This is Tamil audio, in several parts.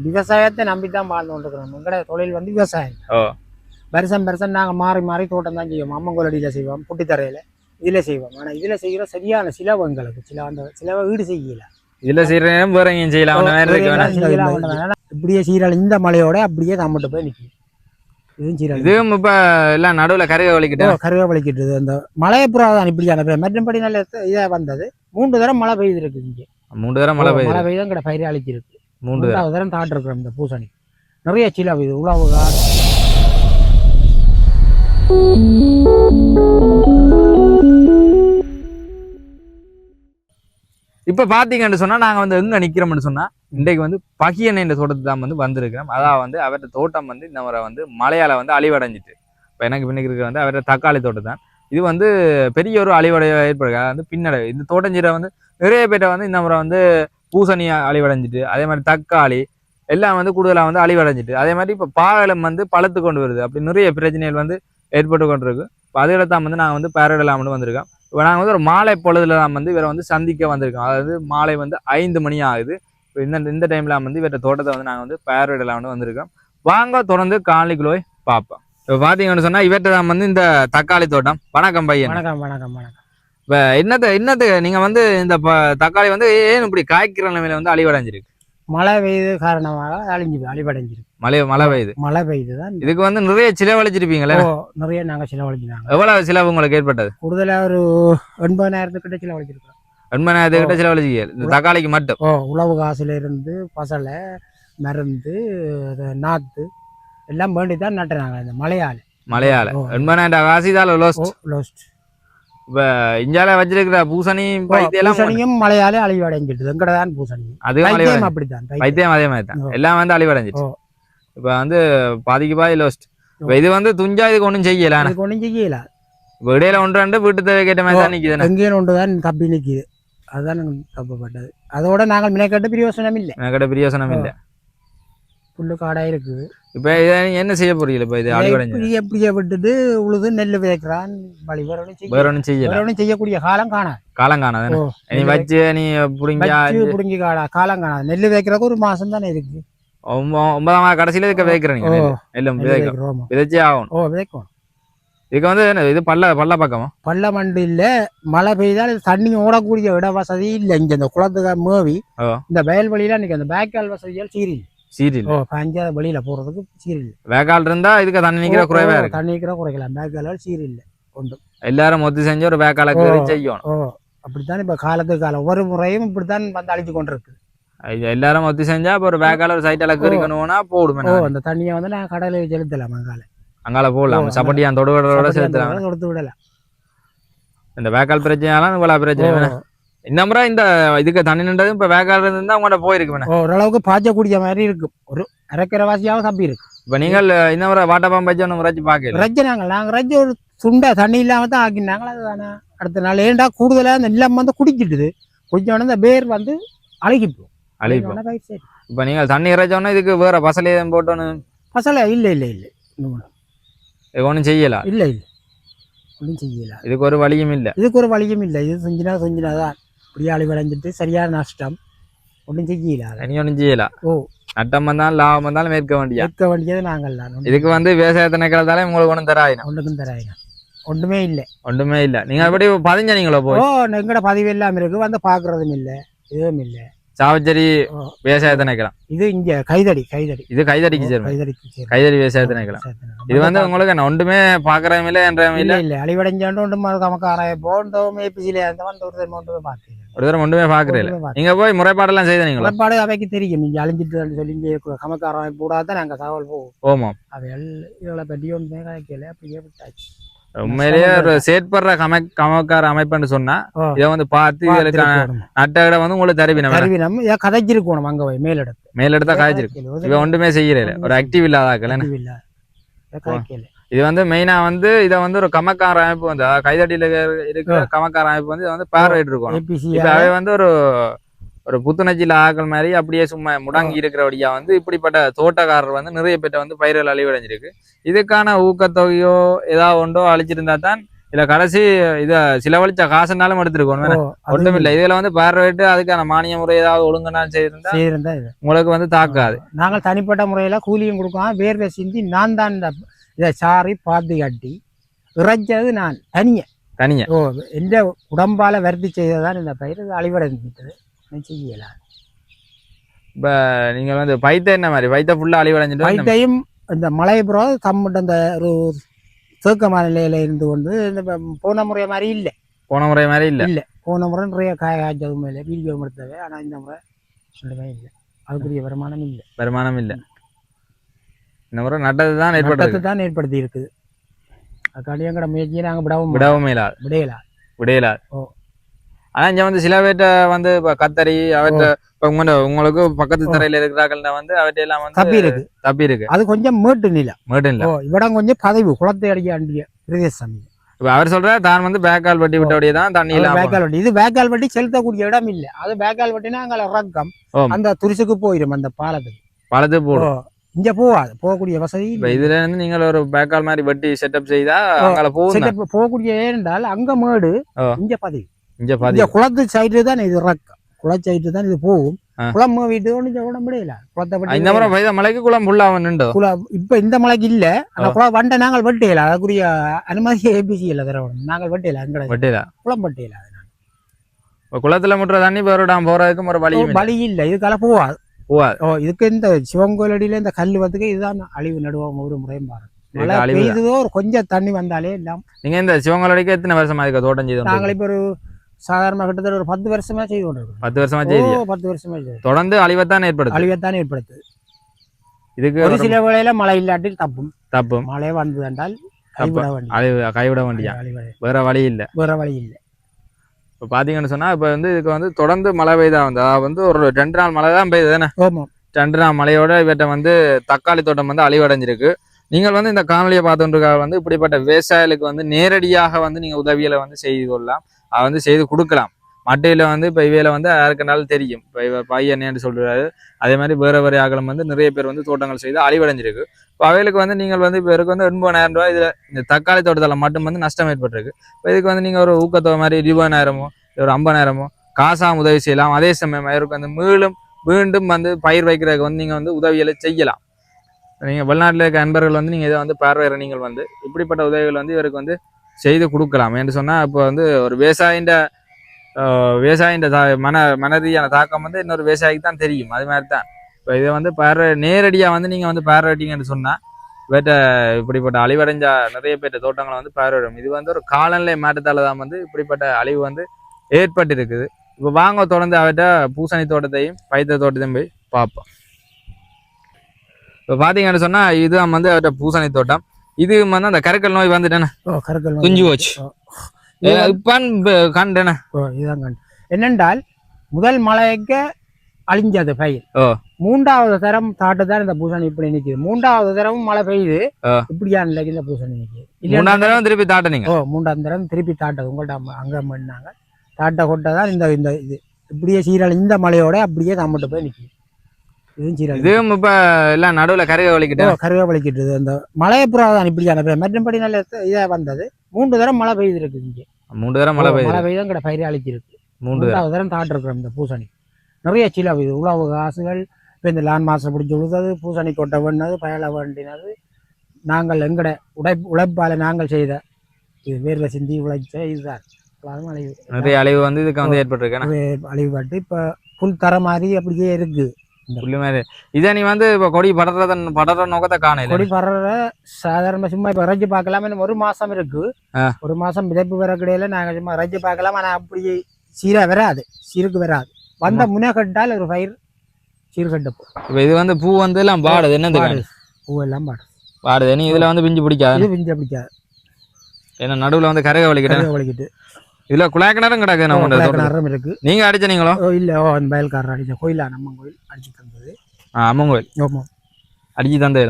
விவசாயத்தை நம்பித்தான் வாழ்ந்து கொண்டிருக்கிறோம். எங்கட தொழில் வந்து விவசாயம். வருஷம் நாங்கள் மாறி மாறி தோட்டம் தான் செய்வோம். அம்மங்கோலடியில் செய்வோம், புட்டித்தரையில் இதில் செய்வோம். ஆனால் இதில் செய்கிற சரியான சிலவு எங்களுக்கு அந்த சிலவை ஈடு செய்யல. இதில் செய்யறேன் வேற எங்கேயும் செய்யலாம். இப்படியே சீரல் இந்த மலையோட அப்படியே நம்மகிட்ட போய் நிற்கும். இதுவும் சீரல். இதுவும் இப்போ எல்லாம் நடுவில் கருவை வலிக்கிட்டு அந்த மலையப்புறா தான் இப்படியான பேர். மற்றபடி நல்ல இதாக வந்தது. 3 தடவை மழை பெய்து இருக்குது. இங்கே 3 தடவை மழை பெய்தான் கிட்ட பயிர் அழிச்சிருக்கு. 3 தடவை தாட்டு இருக்கிறோம். இந்த பூசணி நிறைய சிலவு. இது உழவுகா இப்ப பாத்தீங்கன்னு சொன்னா நாங்க வந்து எங்க நிக்கிறோம்னு சொன்னா இன்றைக்கு வந்து பகியன் என்ற தோட்டத்தை தான் வந்து வந்திருக்கிறோம். அதாவது வந்து அவരുടെ தோட்டம் வந்து இந்த முறை வந்து மழையால வந்து அழிவடைஞ்சிட்டு. இப்ப எனக்கு பின்னுக்கு இருக்கிற வந்து அவരുടെ தக்காளி தோட்டம் தான். இது வந்து பெரிய ஒரு அழிவடைய ஏற்படுது. வந்து பின்னடைவு. இந்த தோட்டஞ்சீரை வந்து நிறைய பேர்ட்ட வந்து இந்த முறை வந்து பூசணி அழிவடைஞ்சிட்டு, அதே மாதிரி தக்காளி எல்லாம் வந்து கூடுதலா வந்து அழிவடைஞ்சிட்டு, அதே மாதிரி இப்ப பாகலம் வந்து பழுத்து கொண்டு வருது. அப்படி நிறைய பிரச்சனைகள் வந்து ஏற்பட்டு கொண்டிருக்கு. அதுல தான் வந்து நாங்கள் வந்து பேரடலாம்னு வந்திருக்கோம். இப்போ நாங்கள் வந்து ஒரு மாலை பொழுதுல தான் வந்து இவரை வந்து சந்திக்க வந்திருக்கோம். அதாவது மாலை வந்து 5 மணி ஆகுது. இப்போ இந்த டைம்ல வந்து இவர தோட்டத்தை வந்து நாங்கள் வந்து பேரடலாம்னு வந்திருக்கோம். வாங்க தொடர்ந்து காலைக்குள்ளே பார்ப்போம். இப்போ பார்த்தீங்கன்னு சொன்னா இவர்கிட்ட தான் வந்து இந்த தக்காளி தோட்டம். வணக்கம் பையன். வணக்கம். இப்போ என்னது நீங்க வந்து இந்த தக்காளி வந்து ஏன் இப்படி காய்க்கிற நிலைமையில வந்து அழிவடைஞ்சிருக்கு? மழை பெய்து காரணமாக அழிவடைஞ்சிருக்கு. மழை பெய்து தான். இதுக்கு வந்து நிறைய செலவழிச்சிருப்பீங்களே? நிறைய நாங்கள் செலவழிச்சிருக்கோம். எவ்வளவு செலவு உங்களுக்கு ஏற்பட்டது? கூடுதலா ஒரு 80,000 கிட்ட செலவழிச்சிருக்கோம். 80,000 கிட்ட செலவழிச்சிருக்கீங்க இந்த தக்காளிக்கு மட்டும்? உழவு காசுல இருந்து பசலை, மருந்து, நாத்து எல்லாம் வேண்டி தான் நட்டுறாங்க. இந்த மழையால 80,000 காசு தான் லோஸ்ட். இப்ப இந்தியால வச்சிருக்கிற பூசணியும் மழையாலே அழிவடைஞ்சிட்டு. எங்கடதான் பூசணி அதுவும் அப்படித்தான். பைத்தியம் அதே மாதிரி தான் எல்லாம் வந்து அழிவடைஞ்சிட்டு. இப்ப வந்து பாதிக்கு பாதி லோஸ்ட். இது வந்து துஞ்சா இதுக்கு ஒன்றும் செய்யல. இடையில ஒன்று வீட்டு தேவை கேட்ட மாதிரி தான் நிக்குது. எங்கேயும் ஒன்றுதான் தப்பி நிக்குது. அதுதான் தப்புப்பட்டது. அதோட நாங்கள் மினக்கட்டு பிரியோசனம் இல்லை. புல்லு காடா இருக்குது. இப்ப என்ன செய்ய போறீங்க? இப்ப இது எப்படியே விட்டுட்டு உழுது நெல் விதைக்கிறான். செய்யக்கூடிய காலம் காணாது. நீ வச்சு நீ புடுங்கி காலம் காணாது. நெல் விதைக்கிறதுக்கு ஒரு மாசம் தானே இருக்கு. 9ஆம் கடைசியில இதுக்கு விதைக்கிறீங்க. விதைச்சே ஆகணும். விதைக்கணும். இதுக்கு வந்து இது பள்ள பக்கமா? பள்ள மண்டு இல்ல. மழை பெய்தால் தண்ணி ஓடக்கூடிய இட வசதி இல்ல. இங்க இந்த குளத்துக்கு மேவி இந்த வயல்வெளியில இன்னைக்கு அந்த பேக்கால் வசதியால் சீரில் பஞ்சாயத்து வெளியில போறதுக்கு சீரில். வேக்கால் இருந்தா இதுக்கு தண்ணி நிக்கிற குறைவா இருக்கு. தண்ணி நிக்கிற குறைக்கலாம். பேக்கால் சீரில் ஒன்று எல்லாரும் மொத்தி செஞ்சு ஒரு வேக்காலுக்கு செய்யணும். அப்படித்தான் இப்ப காலத்துக்கு காலம் ஒவ்வொரு முறையும் இப்படித்தான் வந்து அழிச்சு கொண்டிருக்கு. எல்லாரும் மொத்தி செஞ்சா இப்ப ஒரு வேக்கால ஒரு சைட்டால இருக்கணும்னா போடுமே. அந்த தண்ணியை வந்து நான் கடலில் செலுத்தலாம். அங்கால போடலாம். சப்பட்டியான் தொடுவிடலோட சேர்த்துலாம். தொடுத்து விடலாம். இந்த வேக்கால் பிரச்சனையாலும் இவ்வளவு பிரச்சனை. இந்த முறை இந்த இதுக்கு தண்ணி நின்றது இப்ப வேக்கால் இருந்தா உங்கள்ட்ட போயிருக்கு. ஓரளவுக்கு பாய்ச்சக்கூடிய மாதிரி இருக்கும். ஒரு அரைக்கரை வாசியாவும் தப்பி இருக்கு. இப்ப நீங்கள் இந்த முறை வாட்டர் பம்ப் வச்சு ஒன்று ரஜ் பாக்க ரஜ் நாங்க ரஜ் ஒரு சுண்டா தண்ணி இல்லாம தான் ஆக்கினாங்களா. அதுதானே அடுத்த நாள் ஏண்டா கூடுதலா இந்த நிலம் வந்து குடிச்சிட்டுது. கொஞ்சம் இந்த பேர் வந்து அழுகிப்போம். இப்ப நீங்கள் தண்ணி இறைச்சோன்னா இதுக்கு வேற பசலை போட்டோன்னு? பசலை இல்ல ஒன்றும் செய்யலாம். இல்ல ஒன்றும் செய்யலாம். இதுக்கு ஒரு வழியும் இல்லை. இது செஞ்சினாதான் இப்படியே அழிவடைஞ்சிட்டு சரியான நஷ்டம். ஒன்றும் செய்யலாம். நீ ஒன்றும் செய்யலாம். நட்டம் வந்தாலும் லாபம் வந்தாலும் மேற்க வேண்டியது நாங்கள் தான். இதுக்கு வந்து விவசாயத்தை நினைக்கிறதாலே உங்களுக்கு ஒன்றும் தராயினா? ஒன்றுமே இல்லை. நீங்க எப்படி பதிஞ்சீங்களோ? எங்கட பதிவு எல்லாம் இருக்கு. வந்து பாக்குறதும் இல்லை, எதுவும் இல்லை. சாவச்சேரி விவசாயத்தை நினைக்கலாம். இது இங்க கைதடி. இது கைதடிக்கு சேரும். கைதடி விவசாயத்தை நினைக்கலாம். இது வந்து உங்களுக்கு ஒன்றுமே பாக்குறதும் இல்லை என்றதும் இல்லை. அழிவடைஞ்சாண்டு ஒன்றும் ஒரு தரம் ஒன்றுமே பாக்குறேன். நீங்க போய் முறைப்பாடெல்லாம் செய்தீங்களா? முறைப்பாடு அவைக்கு தெரியும். நீங்க அழிஞ்சிட்டு சொல்லி கமக்கார கூடாதான் நாங்க தகவல் போவோம். அவைகள் இவளை பற்றி ஒன்றுமே கதைக்கல. அப்படியே விட்டாச்சு. உண்மையிலேயே ஒரு செயற்படுற கமக்கார அமைப்புன்னு சொன்னா இதை வந்து பார்த்து நட்ட வந்து உங்களுக்கு தருவினம் கதைச்சிருக்கணும். அங்க போய் மேலிடத்தா கதைச்சிருக்கு. இவ ஒன்றுமே செய்யறேன். ஒரு ஆக்டிவ் இல்லாதாக்கல. இது வந்து மெயினா வந்து இதை வந்து ஒரு கமக்கார அமைப்பு வந்து கைதடியில இருக்கிற கமக்கார அமைப்பு வந்து இதை வந்து பார்வையிட்டு இருக்கணும். இப்ப அவை வந்து ஒரு புத்துணர்ச்சியில ஆக்கள் மாதிரி அப்படியே சும்மா முடங்கி இருக்கிறபடியா வந்து இப்படிப்பட்ட தோட்டக்காரர் வந்து நிறைய பேர்ட்ட வந்து பயிர்கள் அழிவடைஞ்சிருக்கு. இதுக்கான ஊக்கத்தொகையோ ஏதாவது ஒன்றோ அழிச்சிருந்தா தான் இல்ல கடைசி இத செலவழிச்ச காசுனாலும் எடுத்துருக்கணும் ஒன்றும் இல்லை. இதுல வந்து பார்வையிட்டு அதுக்கான மானிய முறை ஏதாவது ஒழுங்கா செய்திருந்தா இது உங்களுக்கு வந்து தாக்காது. நாங்கள் தனிப்பட்ட முறையில கூலியும் கொடுக்கலாம், வேர்வை சிந்தி நான் தான் இந்த இதை சாரி பாத்தி கட்டி இறைச்சது நான் தனியா எந்த உடம்பால வருத்தி செய்ததான் இந்த பயிர் அழிவடைந்துட்டது செய்யலாம். இப்ப நீங்க வந்து பைத்த என்ன மாதிரி பைத்த ஃபுல்லா அழிவடைஞ்சிட்டு பைத்தையும் இந்த மழை புறம் தம்மிட்ட அந்த ஒரு தேக்கமான நிலையில இருந்து கொண்டு இந்த போன முறை மாதிரி இல்லை. போன முறை போன முறை நிறைய காய்ச்சதும் இல்லை, வீடியோ எடுத்தவை. ஆனா இந்த முறை சொல்லுமே இல்லை, அதுக்குரிய வருமானம் இல்லை. இந்த முறை நட்டதுதான் ஏற்படுத்தி இருக்குது. அதுக்காண்டி எங்கட முயற்சியை நாங்கள் விடவும் விடையலாது. ஆனா இங்க வந்து சில பேர்ட்ட வந்து இப்ப கத்தரி அவற்ற உங்களுக்கு பக்கத்து தரையில இருக்கிறார்கள்னா வந்து அவற்றையெல்லாம் வந்து தப்பி இருக்கு. அது கொஞ்சம் மேட்டு நிலம் இவடம் கொஞ்சம் பதவி குளத்தை அடிக்க வேண்டிய பிரதேசம். இப்ப அவர் சொல்ற தான் வந்து பேக்கால் வட்டி விட்டபடியே தான் தண்ணி பேக்கால் வட்டி. இது பேக்கால் வட்டி செலுத்தக்கூடிய இடம் இல்ல. அது பேக்கால் வட்டினா அங்க ரக்கம் அந்த துரிசுக்கு போயிடும், அந்த பாலத்துக்கு போடும். இங்க போகாது, போகக்கூடிய வசதி. இதுல இருந்து நீங்கள் ஒரு பேக்கால் மாதிரி வட்டி செட்டப் செய்தா அங்க போகக்கூடிய என்றால் அங்க மேடு, இங்க பதவி. இங்க குளத்து சைடு தான் இது ரக்கம், குள சைடு தான் இது போகும். குளம் வீட்டு ஒண்ணு முடியல. குளத்தை மலைக்கு குளம் இப்ப இந்த மலைக்கு இல்ல. அந்த குளம் வண்டை நாங்கள் வெட்டையில, அதுக்குரிய அனுமதி ஏபிசி இல்ல தரணும். நாங்கள் வெட்டையில குளம் வெட்டையில. குளத்துல முற்ற தண்ணி போறதுக்கு ஒரு வழி இல்ல. இதுக்கால போவாது. இதுக்கு இந்த சிவன் கோயிலடியில இந்த கல் வத்துக்கு இதுதான் அழிவு நடுவாங்க. ஒரு முறையும் பாருங்க, மழை பெய்யுதோ ஒரு கொஞ்சம் தண்ணி வந்தாலே எல்லாம். நீங்க இந்த சிவன் கோயிலுக்கு எத்தனை வருஷமா இதுக்கு தோட்டம் செய்து? நாங்கள் இப்ப ஒரு சாதாரண கிட்டத்தட்ட ஒரு 10 வருஷமா செய்து கொண்டிருக்கோம். 10 வருஷமா தொடர்ந்து அழிவைத்தான் ஏற்படுத்து. இதுக்கு ஒரு சில வேளையில மழை இல்லாட்டி தப்பும் மழை வந்து என்றால் கைவிட வேண்டியா, வேற வழி இல்லை. இப்போ பார்த்தீங்கன்னு சொன்னா இப்போ வந்து இதுக்கு வந்து தொடர்ந்து மழை பெய்தா வந்து வந்து ஒரு 2 நாள் மழை தான் பெய்யுது தானே. 2 நாள் மழையோட இவற்றை வந்து தக்காளி தோட்டம் வந்து அழிவடைஞ்சிருக்கு. நீங்கள் வந்து இந்த காணொலியை பார்த்துருக்காக வந்து இப்படிப்பட்ட விவசாயிகளுக்கு வந்து நேரடியாக வந்து நீங்கள் உதவிகளை வந்து செய்து கொள்ளலாம், அதை வந்து செய்து கொடுக்கலாம். மட்டையில் வந்து இப்போ இவையில வந்து யாருக்குனாலும் தெரியும். இப்போ இவர் பையன்னு சொல்றாரு. அதே மாதிரி வேறு ஆகலம் வந்து நிறைய பேர் வந்து தோட்டங்கள் செய்து அழிவடைஞ்சிருக்கு. இப்போ அவைகளுக்கு வந்து நீங்கள் வந்து இப்போ இருக்கு வந்து 80,000 ரூபாய் இதில் இந்த தக்காளி தோட்டத்தில் மட்டும் வந்து நஷ்டம் ஏற்பட்டிருக்கு. இப்போ இதுக்கு வந்து நீங்கள் ஒரு ஊக்கத்தொகை மாதிரி 20,000மோ ஒரு 50,000மோ காசாக உதவி செய்யலாம். அதே சமயம் இவருக்கு வந்து மீண்டும் வந்து பயிர் வைக்கிறதுக்கு வந்து நீங்கள் வந்து உதவிகளை செய்யலாம். நீங்கள் வெளிநாட்டில் இருக்க நண்பர்கள் வந்து நீங்கள் இதை வந்து பார்வையிற நீங்கள் வந்து இப்படிப்பட்ட உதவிகள் வந்து இவருக்கு வந்து செய்து கொடுக்கலாம். என்று சொன்னால் இப்போ வந்து ஒரு விவசாயின்ற மனரீதியான தாக்கம் வந்து இன்னொரு விவசாயிக்கு தான் தெரியும். அது மாதிரி தான் இப்போ இதை வந்து நேரடியாக வந்து நீங்கள் வந்து பார்வையிட்டீங்கன்னு சொன்னால் இப்படிப்பட்ட அழிவடைஞ்ச நிறைய பேர் தோட்டங்களை வந்து பார்வையிடும். இது வந்து ஒரு காலநிலை மாற்றத்தால் தான் வந்து இப்படிப்பட்ட அழிவு வந்து ஏற்பட்டு இருக்குது. இப்போ வாங்க தொடர்ந்து அவர்கிட்ட பூசணி தோட்டத்தையும் பைத்த தோட்டத்தையும் போய் பார்ப்போம். இப்போ பார்த்தீங்கன்னு சொன்னால் இதுதான் வந்து அவர்கிட்ட பூசணி தோட்டம். இது வந்து அந்த கருக்கல் நோய் வந்துட்டேன்னு குஞ்சு போச்சு. என்னென்றால் முதல் மழைக்கு அழிஞ்சது பயிர். 3வது தரம் தாட்டுதான் இந்த பூசணி இப்படி நிக்குது. 3வது தரமும் மழை பெய்யுது. இப்படியான நிலைக்கு இந்த பூசணி நிக்குது. 3ஆம் தரம் திருப்பி தாட்டினீங்க? 3ஆம் தரம் திருப்பி தாட்டது உங்கள்கிட்ட அங்க பண்ணாங்க. தாட்ட கொட்டதான் இந்த இது இப்படியே சீரழி இந்த மழையோட அப்படியே நம்மகிட்ட போய் நிக்குது. இதுவும் இப்ப எல்லாம் நடுவுல கருவை வலிக்கிட்டு அந்த மழையை புறாதான் இப்படியான மற்றபடி நல்ல இதா வந்தது. 3 தரம் மழை பெய்து இருக்கு. இங்க 3 தரம் மழை பெய்தான் கிட்ட பயிரை அழிச்சிருக்கு. 3வது தரம் தாட்டு இருக்கிறோம். இந்த பூசணி நிறைய சில இது உழவு காசுகள் இப்போ இந்த லான் மாசம் பிடிச்சி விழுந்தது, பூசணி கொட்டை வேண்டினது, பயலை வேண்டினது. நாங்கள் எங்கட உழைப்பால நாங்கள் செய்த இது வேர்வை சிந்தி உழைச்ச இதுதான் நிறைய அழிவு வந்து இதுக்கு வந்து ஏற்பட்டிருக்கு. அழிவுபட்டு இப்ப புல் தர மாதிரி அப்படியே இருக்கு. இதை நீ வந்து இப்ப கொடி படற நோக்கத்தை காணல. கொடி படற சாதாரண சும்மா இப்ப இறைச்சி பார்க்கலாம். 1 மாசம் இருக்கு. 1 மாசம் விதைப்பு வர கிடையில நாங்க சும்மா இறைச்சி பார்க்கலாம். ஆனா அப்படி சீரா வராது, சீருக்கு வராது. வந்த முனை கட்டால் ஒரு பயிர் சீர்கட்டு. இது வந்து பூ வந்து எல்லாம் பாடுது. என்னது பூ எல்லாம் பாடுது. நீ இதுல வந்து பிஞ்சு பிடிக்காது. ஏன்னா நடுவுல வந்து கரக வலிக்கிட்டு இதுல குழாய் கிணறும் கிடக்கு. நம்ம இருக்கு. நீங்க அடிச்சீங்களோ? இல்ல வயல்காரர் அடிச்ச கோயிலா நம்ம கோயில் அடிச்சு தந்தது. அம்மன் கோயில் அடிச்சு தந்தது.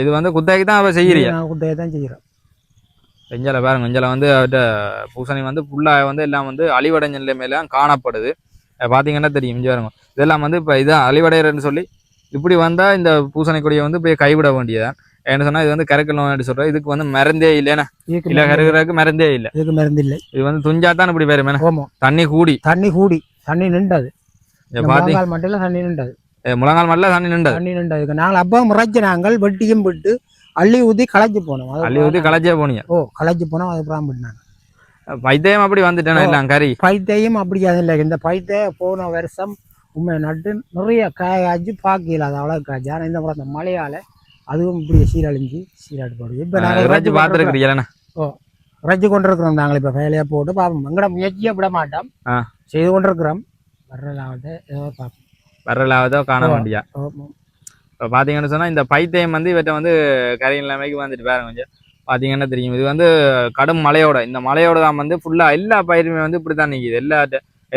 இது வந்து குத்தகைக்கு தான் அவ செய்யறீங்க? குத்தகை தான் செய்யறோம். பெஞ்சால பாருங்க, பெஞ்சால வந்து அவர்கிட்ட பூசணி வந்து ஃபுல்லா வந்து எல்லாம் வந்து அழிவடைஞ்ச நிலைமையில காணப்படுது. பாத்தீங்கன்னா தெரியும். இஞ்சி பாருங்க, இதெல்லாம் வந்து இப்ப இதான் அழிவடைறன்னு சொல்லி இப்படி வந்தா இந்த பூசணி கொடியை வந்து போய் கைவிட வேண்டியதான். என்ன சொன்னா இது வந்து கருக்கல் நோய் சொல்றோம். இதுக்கு வந்து மருந்தே இல்லைன்னா இதுக்கு இல்ல கருகிறதுக்கு மருந்தே இல்லை. இதுக்கு மருந்து இல்லை. இது வந்து துஞ்சாதான் இப்படி பேரு ஆமா தண்ணி கூடி தண்ணி நின்றது. முழங்கால் மட்டில தண்ணி நின்றது. முழங்கால் மட்டில தண்ணி நின்றது. தண்ணி நின்றது. நாங்கள் அப்போ முறைச்சு நாங்கள் வெட்டியும் விட்டு அள்ளி ஊற்றி களைச்சி போனோம். அள்ளி ஊற்றி களைச்சே போனீங்க. களைச்சி போனோம். அதுக்கப்புறம் விட்டாங்க. பைத்தியம் அப்படி வந்துட்டேன்னா இல்லை கறி பைத்தியம் அப்படி இல்லை. இந்த பைத்திய போன வருஷம் உண்மை நட்டு நிறைய காய்ச்சி பார்க்கல. அது அவ்வளோ காய்ச்சி. ஆனால் இந்த முறை அந்த மழையால் அதுவும் இப்படி சீராட்டு போடுது. இப்போ நாங்கள் பார்த்துருக்கிறீங்களா? ரஜ்ஜு கொண்டிருக்கிறோம். நாங்கள் இப்போ வேலையாக போட்டு பார்ப்போம். எங்கட முயற்சியை விட மாட்டோம், செய்து கொண்டிருக்கிறோம். வரலாவது ஏதோ பார்ப்போம். வரலாவதோ காண வேண்டியா. இப்போ பார்த்தீங்கன்னு சொன்னால் இந்த பைத்தியம் வந்து இவற்றை வந்து கரையின் நிலைமைக்கு வந்துட்டு பாருங்க. கொஞ்சம் பார்த்தீங்கன்னா தெரியும். இது வந்து கடும் மழையோட இந்த மழையோட தான் வந்து ஃபுல்லாக எல்லா பயிருமே வந்து இப்படி தான் நிற்கிது.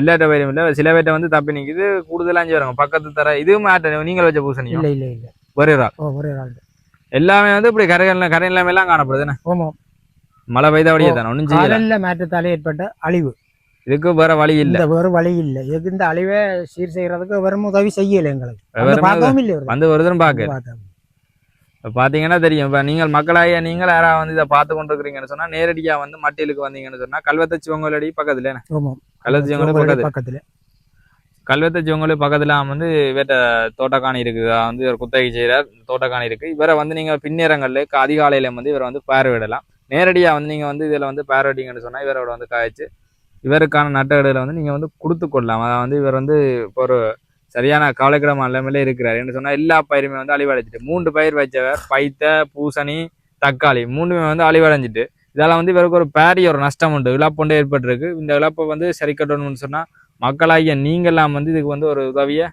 எல்லாட்ட பயிரும் இல்லை. சில பேர்ட்ட வந்து தப்பி நிற்கிது. கூடுதலாக வருங்க பக்கத்து தர இதுவும் நீங்கள் வச்ச பூசணி இல்லை இல்லை இல்லை ஒரே ஆள் எல்லாமே வந்து இப்படி கரை நிலைமையெல்லாம் காணப்படுதுன்னு. மழை பெய்த வழியே தானே ஒன்றும் செய்யல. மாற்றத்தாலே ஏற்பட்ட அழிவு. இதுக்கு வேற வழி இல்லை. வேறு வழி இல்லை. இதுக்கு இந்த அழிவை சீர் செய்யறதுக்கு வெறும் உதவி செய்யலை. எங்களுக்கு வந்து ஒருத்தரும் பார்க்க பார்த்தீங்கன்னா தெரியும். இப்போ நீங்கள் மக்களாகிய நீங்கள் யாராவது வந்து இதை பார்த்து கொண்டு இருக்கிறீங்கன்னு சொன்னால் நேரடியாக வந்து மட்டிலுக்கு வந்தீங்கன்னு சொன்னால் கல்வெத்தச்சிவங்களடி பக்கத்துல கல்வெத்தச்சிவங்களி பக்கத்தில் வந்து வேட்ட தோட்டக்காணி இருக்குது. வந்து இவர் குத்தகை செய்கிறார். தோட்டக்காணி இருக்குது. இவரை வந்து நீங்கள் பின்னேரங்களில் அதிகாலையில் வந்து இவரை வந்து பார்வையிடலாம். நேரடியாக வந்து நீங்கள் வந்து இதில் வந்து பார்வையிட்டீங்கன்னு சொன்னால் இவரோட வந்து காய்ச்சி இவருக்கான நட்டகடையில் வந்து நீங்கள் வந்து கொடுத்து கொள்ளலாம். அதாவது வந்து இவர் வந்து இப்போ ஒரு சரியான கவலைக்கிடமான நிலைமையில இருக்கிறார். என்ன சொன்னால் எல்லா பயிருமே வந்து அழிவடைஞ்சிட்டு 3 பயிர் வச்சவர் பைத்த பூசணி தக்காளி 3மே வந்து அழிவடைஞ்சிட்டு இதெல்லாம் வந்து இவருக்கு ஒரு பாரிய ஒரு நஷ்டம் உண்டு. இழப்புண்டே ஏற்பட்டிருக்கு. இந்த இழப்பை வந்து சரி கட்டணும்னு சொன்னால் மக்களாகிய நீங்கள்லாம் வந்து இதுக்கு வந்து ஒரு உதவியை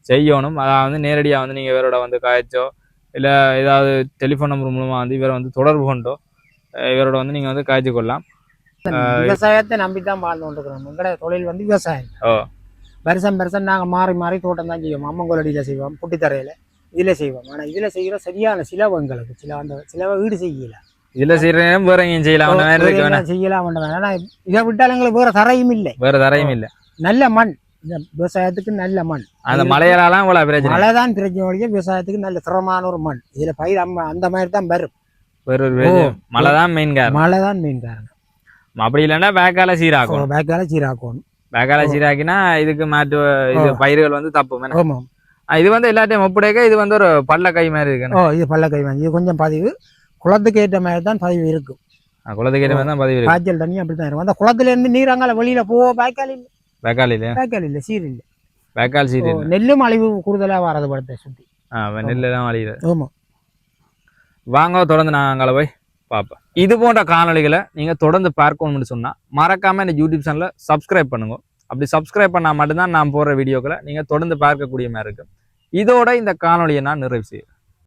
செய்யணும். அதாவது வந்து நேரடியாக வந்து நீங்கள் இவரோட வந்து காய்ச்சோ இல்லை ஏதாவது டெலிஃபோன் நம்பர் மூலமாக வந்து இவரை வந்து தொடர்பு கொண்டோ இவரோட வந்து நீங்கள் வந்து காய்ச்சி கொள்ளலாம். விவசாயத்தை நம்பித்தான் வாழ்ந்து கொண்டிருக்கிறோம். எங்களோட தொழில் வந்து விவசாயம். வருஷம் நாங்கள் மாறி தோட்டம் தான் செய்வோம். அம்மங்கோலடியில் செய்வோம், புட்டித்தரையில் இதில் செய்வோம். ஆனால் இதில் செய்கிற சரியான சிலவு எங்களுக்கு அந்த சிலவை ஈடு செய்யல. இதில் செய்யற வேற எங்கேயும் செய்யலாம். ஆனால் இதை விட்டால் எங்களுக்கு வேற தரையும் இல்லை. நல்ல மண். இந்த விவசாயத்துக்கு நல்ல மண். அந்த மழையாலாம் மழைதான் பிரச்சனை. விவசாயத்துக்கு நல்ல திறமான ஒரு மண். இதில் பயிர் அந்த மாதிரி தான் வரும். மழைதான் மெயின் காரணம். அப்படி இல்லைன்னா பேக்கால சீராக்கணும். பேக்கால சீராக்கினா இதுக்கு மாற்று இது பயிர்கள் வந்து தப்பு. இது வந்து எல்லாத்தையும் ஒப்படைக்க இது வந்து ஒரு பள்ள கை மாதிரி இருக்கு. இது பள்ள கை மாதிரி. இது கொஞ்சம் பதிவு குளத்துக்கு ஏற்ற மாதிரி தான் பதிவு இருக்கும். குளத்துக்கு ஏற்ற மாதிரி தான் பதிவு இருக்கும். காய்ச்சல் தண்ணி அப்படித்தான் இருக்கும். அந்த குளத்துல இருந்து நீரங்கால வெளியில பேக்கால் இல்லை சீர் இல்லை. பேக்கால் சீர் நெல்லும் அழிவு கூடுதலா வரது படத்தை சுத்தி நெல்லு தான் அழியுது. வாங்க தொடர்ந்து நான் அங்கே போய் பார்ப்பேன். இது போன்ற காணொலிகளை நீங்கள் தொடர்ந்து பார்க்கணும்னு சொன்னால் மறக்காமல் இந்த யூடியூப் சேனலை சப்ஸ்கிரைப் பண்ணுங்க. அப்படி சப்ஸ்கிரைப் பண்ணால் மட்டும்தான் நான் போடுற வீடியோக்களை நீங்கள் தொடர்ந்து பார்க்கக்கூடிய மாதிரி இருக்கும். இதோட இந்த காணொலியை நான் நிறைவு செய்கிறேன்.